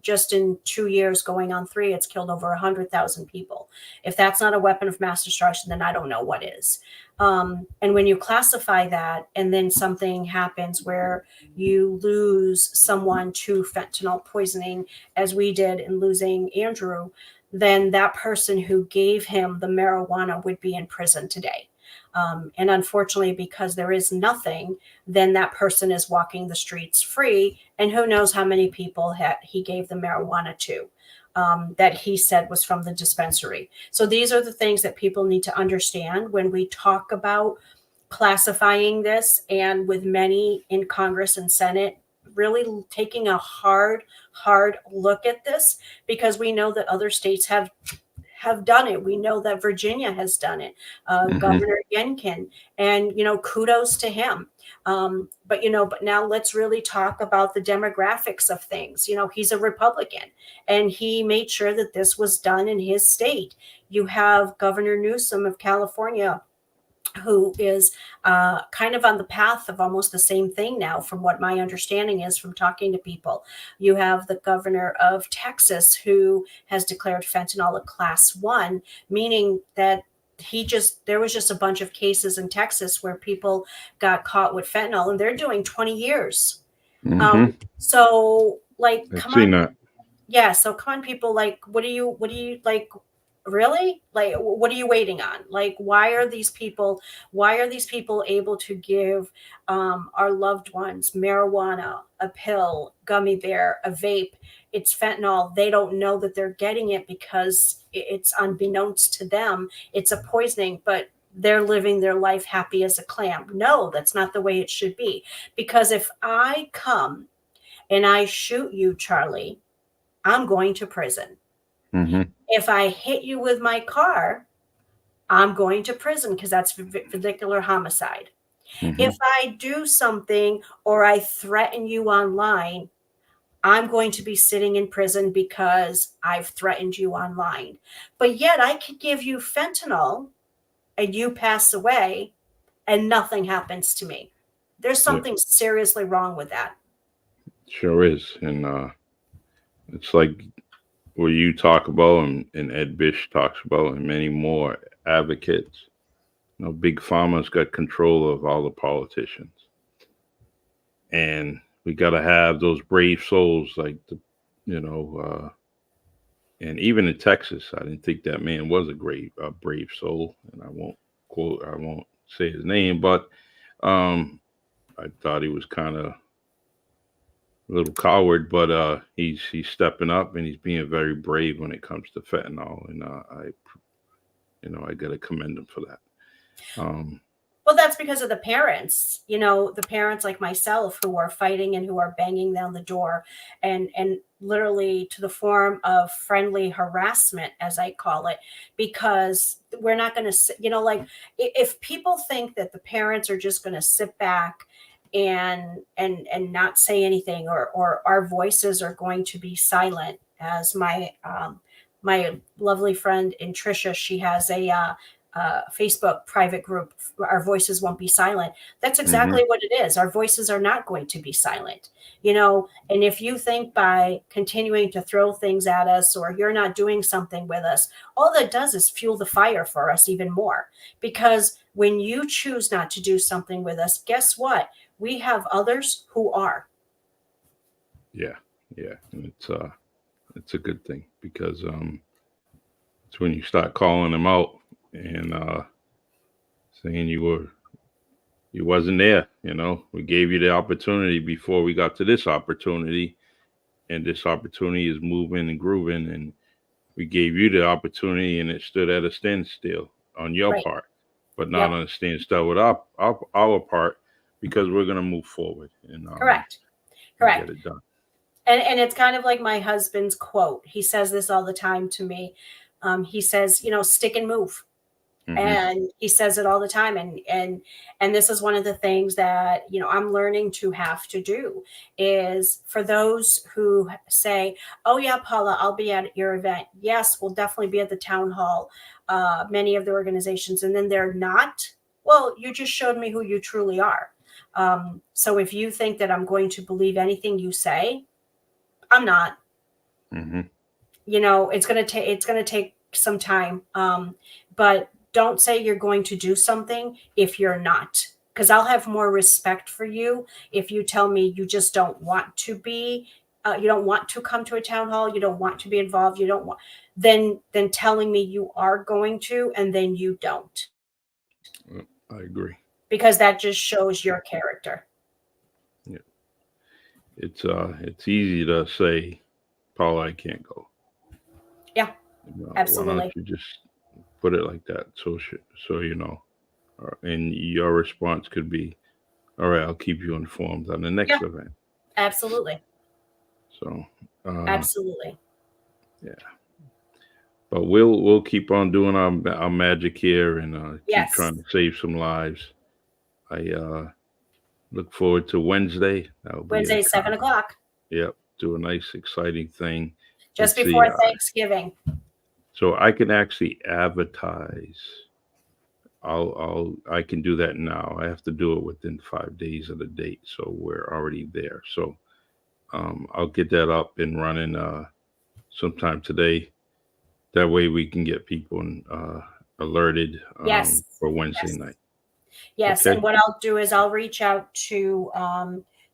just in 2 years going on 3, it's killed over 100,000 people. If that's not a weapon of mass destruction, then I don't know what is. And when you classify that and then something happens where you lose someone to fentanyl poisoning, as we did in losing Andrew, then that person who gave him the marijuana would be in prison today. And unfortunately, because there is nothing, then that person is walking the streets free. And who knows how many people he gave the marijuana to that he said was from the dispensary. So these are the things that people need to understand when we talk about classifying this, and with many in Congress and Senate really taking a hard look at this, because we know that other states have done it. We know that Virginia has done it. Governor Youngkin, and kudos to him. But now let's really talk about the demographics of things. He's a Republican, and he made sure that this was done in his state. You have Governor Newsom of California, who is kind of on the path of almost the same thing now, from what my understanding is from talking to people. You have the governor of Texas, who has declared fentanyl a class 1, meaning that there was just a bunch of cases in Texas where people got caught with fentanyl, and they're doing 20 years. So come on. That. Yeah. So come on, people, what do you like? Really? What are you waiting on? Why are these people able to give our loved ones marijuana, a pill, gummy bear, a vape? It's fentanyl. They don't know that they're getting it because it's unbeknownst to them. It's a poisoning, but they're living their life happy as a clam. No, that's not the way it should be. Because if I come and I shoot you, Charlie, I'm going to prison. If I hit you with my car, I'm going to prison, because that's vehicular homicide. If I do something or I threaten you online, I'm going to be sitting in prison because I've threatened you online. But yet I could give you fentanyl and you pass away and nothing happens to me. There's something seriously wrong with that. Sure is. And it's like what you talk about, and Ed Bish talks about, and many more advocates. Big Pharma's got control of all the politicians. And we got to have those brave souls, and even in Texas, I didn't think that man was a brave soul. And I won't say his name, but I thought he was kind of a little coward, but he's stepping up, and he's being very brave when it comes to fentanyl. And I got to commend him for that. Well, that's because of the parents, the parents like myself who are fighting and who are banging down the door and literally to the form of friendly harassment, as I call it, because we're not going to, if people think that the parents are just going to sit back and not say anything, or our voices are going to be silent, as my lovely friend in Trisha, she has a Facebook private group, our voices won't be silent. That's Mm-hmm. exactly what it is. Our voices are not going to be silent, you know. And if you think by continuing to throw things at us, or you're not doing something with us, all that does is fuel the fire for us even more. Because when you choose not to do something with us, guess what? We have others who are. Yeah, and it's a good thing, because it's when you start calling them out and saying you wasn't there. We gave you the opportunity before we got to this opportunity, and this opportunity is moving and grooving, and we gave you the opportunity, and it stood at a standstill on your Right. part, but not Yep. on a standstill with our part, because we're gonna move forward and Correct. and Correct. get it done. And it's kind of like my husband's quote. He says this all the time to me. He says, you know, stick and move. Hmm. And he says it all the time. And this is one of the things that, you know, I'm learning to have to do, is for those who say, oh yeah, Paula, I'll be at your event. Yes, we'll definitely be at the town hall. Many of the organizations, and then they're not. Well, you just showed me who you truly are. So if you think that I'm going to believe anything you say, I'm not. Hmm. You know, it's going to take some time. But don't say you're going to do something if you're not, because I'll have more respect for you if you tell me you just don't want to be, you don't want to come to a town hall, you don't want to be involved, you don't want, then telling me you are going to and then you don't, I agree. because that just shows your character. Yeah. It's easy to say, Paul, I can't go. Yeah, Why don't absolutely. you just put it like that, so you know, and your response could be, all right, I'll keep you informed on the Yeah, next event. absolutely. So uh, Absolutely. yeah, but we'll keep on doing our magic here, and keep Yes. trying to save some lives. I look forward to Wednesday. That'll be a Wednesday, 7 o'clock, yep, do a nice exciting thing. just Let's see. before Thanksgiving. So I can actually advertise. I can do that now. I have to do it within 5 days of the date, so we're already there. So I'll get that up and running sometime today. That way we can get people alerted Yes. for Wednesday Yes. night. Yes, Okay. and what I'll do is I'll reach out to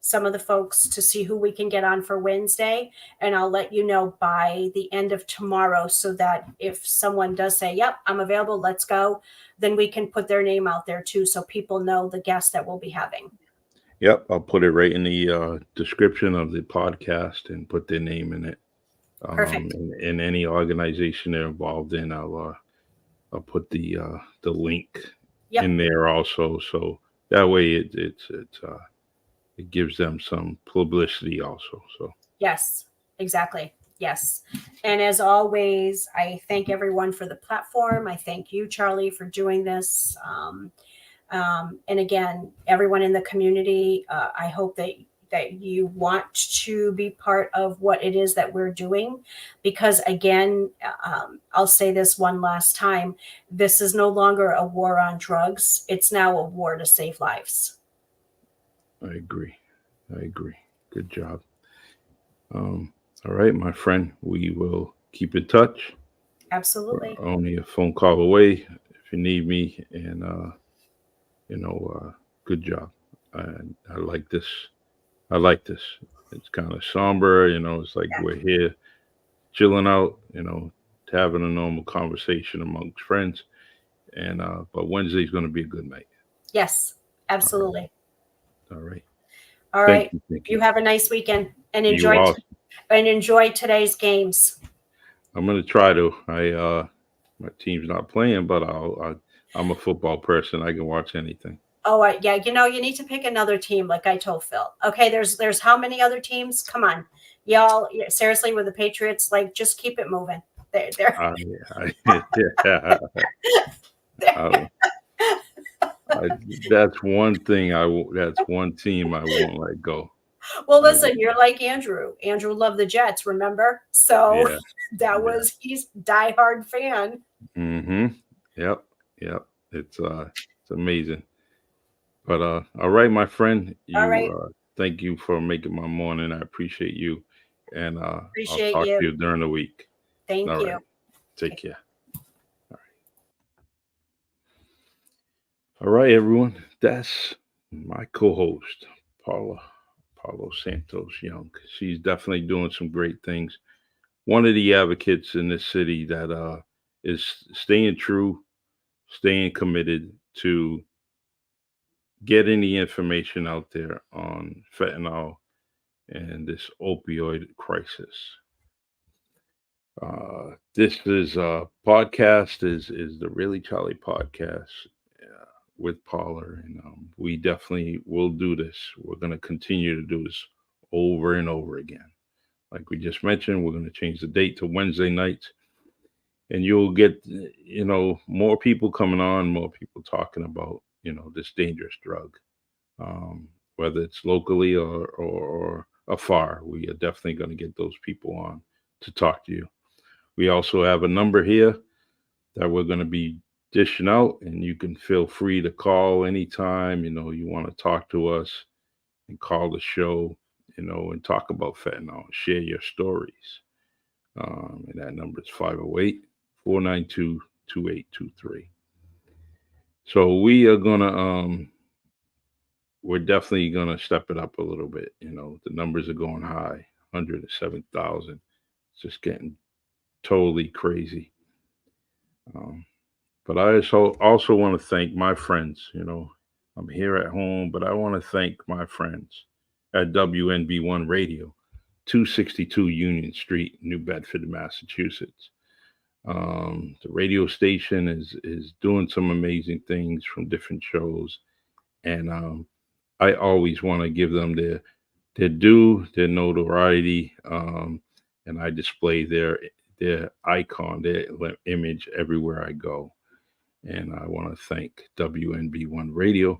some of the folks to see who we can get on for Wednesday, and I'll let you know by the end of tomorrow, so that if someone does say, "Yep, I'm available, let's go," then we can put their name out there too, so people know the guests that we'll be having. Yep, I'll put it right in the description of the podcast and put their name in it. Perfect. In any organization they're involved in, I'll put the link Yep. in there also, so that way it gives them some publicity also. So Yes, exactly. Yes. And as always, I thank everyone for the platform. I thank you, Charlie, for doing this. And again, everyone in the community, I hope that you want to be part of what it is that we're doing, because again, I'll say this one last time: this is no longer a war on drugs; it's now a war to save lives. I agree. I agree. Good job. Um, all right, my friend, we will keep in touch. We're Absolutely. only a phone call away if you need me, and you know, good job. I, I like this. I like this. It's kind of somber, It's like Yeah. we're here chilling out, having a normal conversation amongst friends. And but Wednesday's going to be a good night. Yes, All right. absolutely. All right. All Thank right. you. Thank You you. have a nice weekend, and You all. enjoy today's games. I'm going to try to. My team's not playing, but I'm a football person. I can watch anything. Oh, yeah. You know, you need to pick another team, like I told Phil. Okay, there's how many other teams? Come on, y'all. Seriously, with the Patriots, like just keep it moving. They're I, yeah, I, I, that's one thing. That's one team I won't let go. well. I Listen, won't. you're like Andrew. Andrew loved the Jets, remember? So Yeah. that Yeah. was he's diehard fan. Mm-hmm. Yep. Yep. It's amazing. But all right, my friend, All you right. thank you for making my morning. I appreciate you, and I'll Appreciate talk to you. you during the week. Thank All you. right, take Okay. care. All right, everyone. That's my co-host, Paula Paulo Santos Young. She's definitely doing some great things. One of the advocates in this city that is staying true, staying committed to getting the information out there on fentanyl and this opioid crisis. This is podcast is the Really Charlie podcast with Paula, and we definitely will do this. We're going to continue to do this over and over again. Like we just mentioned, we're going to change the date to Wednesday nights, and you'll get more people coming on, more people talking about this dangerous drug, whether it's locally or afar. We are definitely going to get those people on to talk to you. We also have a number here that we're going to be dishing out, and you can feel free to call anytime you want to talk to us, and call the show, and talk about fentanyl, share your stories. And that number is 508-492-2823. So we're definitely gonna step it up a little bit. The numbers are going high, 107,000. It's just getting totally crazy. Um, But I also want to thank my friends. I'm here at home, but I want to thank my friends at WNB1 Radio, 262 Union Street, New Bedford, Massachusetts. The radio station is doing some amazing things from different shows, and I always want to give them their due, their notoriety, and I display their icon, their image everywhere I go. And I want to thank WNB1 Radio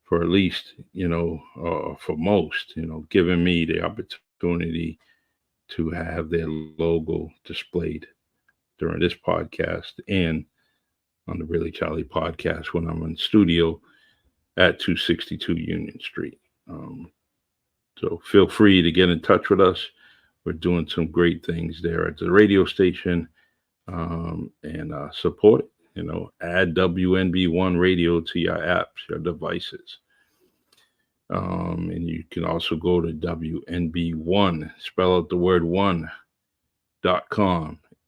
for at least, for most, giving me the opportunity to have their logo displayed during this podcast and on the Really Charlie podcast when I'm in studio at 262 Union Street. So feel free to get in touch with us. We're doing some great things there at the radio station, and support it. Add WNB1 Radio to your apps, your devices. And you can also go to WNB1, spell out the word one.com,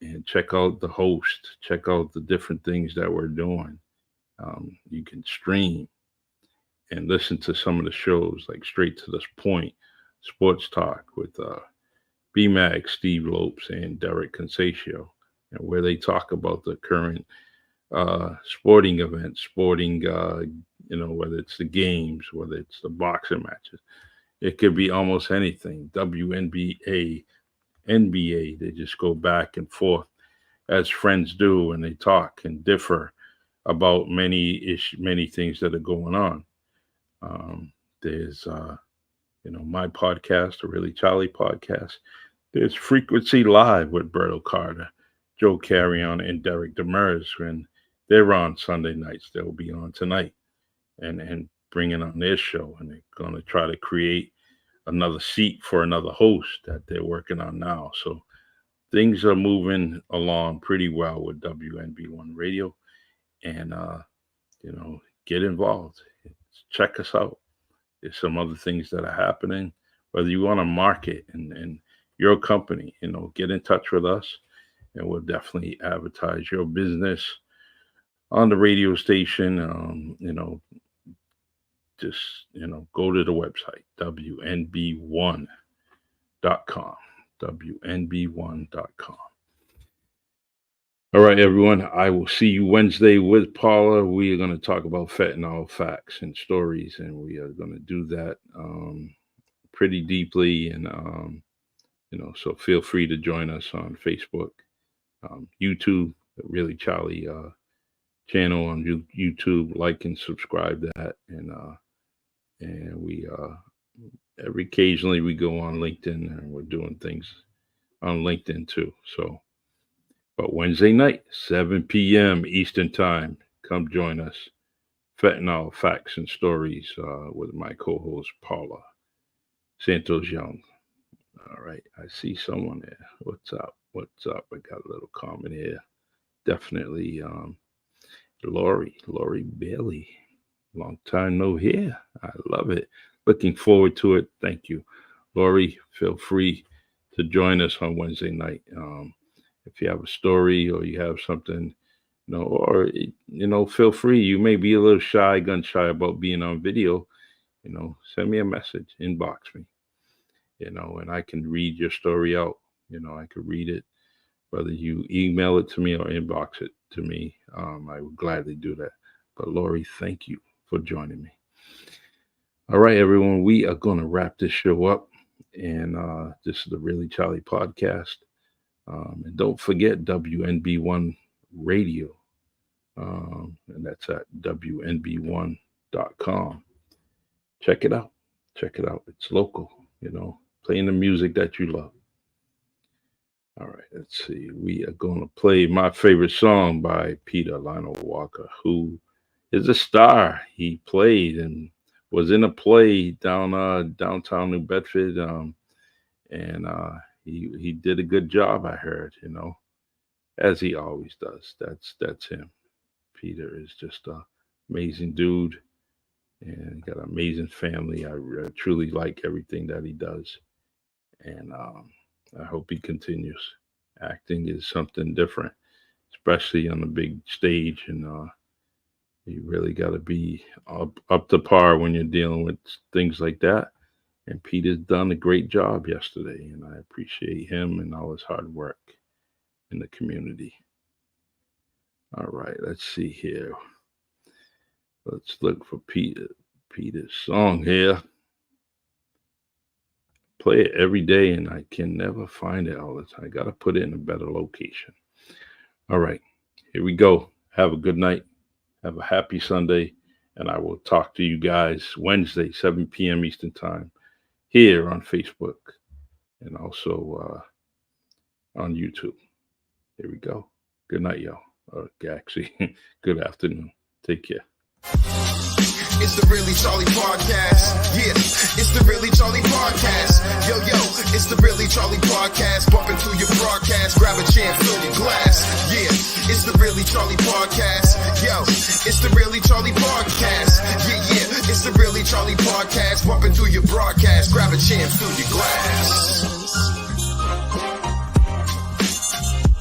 and check out the host, check out the different things that we're doing. You can stream and listen to some of the shows like Straight to the Point, Sports Talk with BMAG, Steve Lopes, and Derek Consatio, and where they talk about the current sporting events, whether it's the games, whether it's the boxing matches. It could be almost anything. WNBA, NBA, they just go back and forth as friends do, and they talk and differ about many things that are going on. There's my podcast, the Really Charlie podcast. There's Frequency Live with Berto Carter, Joe Carrion, and Derek Demers. And they're on Sunday nights. They'll be on tonight and bringing on their show. And they're going to try to create another seat for another host that they're working on now. So things are moving along pretty well with WNB1 Radio. And, get involved. Check us out. There's some other things that are happening. Whether you want to market and your company, get in touch with us, and we'll definitely advertise your business on the radio station. Just go to the website WNB1.com. WNB1.com. All right, everyone. I will see you Wednesday with Paula. We are going to talk about fentanyl facts and stories, and we are going to do that pretty deeply. And so feel free to join us on Facebook, YouTube, Really Charlie channel on YouTube. Like and subscribe that, and we occasionally we go on LinkedIn, and we're doing things on LinkedIn too. So, but Wednesday night, 7 p.m. Eastern Time. come join us. Fentanyl Facts and Stories with my co-host Paula Santos Young. All right, I see someone there. What's up? What's up? I got a little comment here. Definitely Lori Bailey. Long time no hear. I love it. Looking forward to it. Thank you. Lori, feel free to join us on Wednesday night. If you have a story or you have something, or, feel free. You may be a little gun shy about being on video, send me a message, inbox me, and I can read your story out. I could read it, whether you email it to me or inbox it to me. I would gladly do that. But Lori, thank you for joining me. All right, everyone, we are going to wrap this show up. And this is the Really Charlie podcast. And don't forget WNB1 Radio. And that's at WNB1.com. Check it out. Check it out. It's local, playing the music that you love. All right, let's see. We are going to play my favorite song by Peter Lionel Walker, who is a star. He played and was in a play downtown New Bedford, and he did a good job. I heard, as he always does. That's him. Peter is just an amazing dude, and got an amazing family. I truly like everything that he does, and I hope he continues. Acting is something different, especially on the big stage, and you really got to be up to par when you're dealing with things like that. And Peter's done a great job yesterday, and I appreciate him and all his hard work in the community. All right, let's see here. Let's look for Peter's song here. Play it every day, and I can never find it all the time. I got to put it in a better location. All right, here we go. Have a good night. Have a happy Sunday, and I will talk to you guys Wednesday, 7 p.m. Eastern Time, here on Facebook and also on YouTube. Here we go. Good night, y'all. Actually, good afternoon. Take care. It's the Really Charlie Podcast. Yeah, it's the Really Charlie Podcast. Yo, it's the Really Charlie Podcast. Bumping through your broadcast. Grab a chair, fill your glass. Yeah, it's the Really Charlie Podcast. Yo, it's the Really Charlie Podcast. Yeah, it's the Really Charlie Podcast. Bumping through your broadcast. Grab a chair, fill your glass.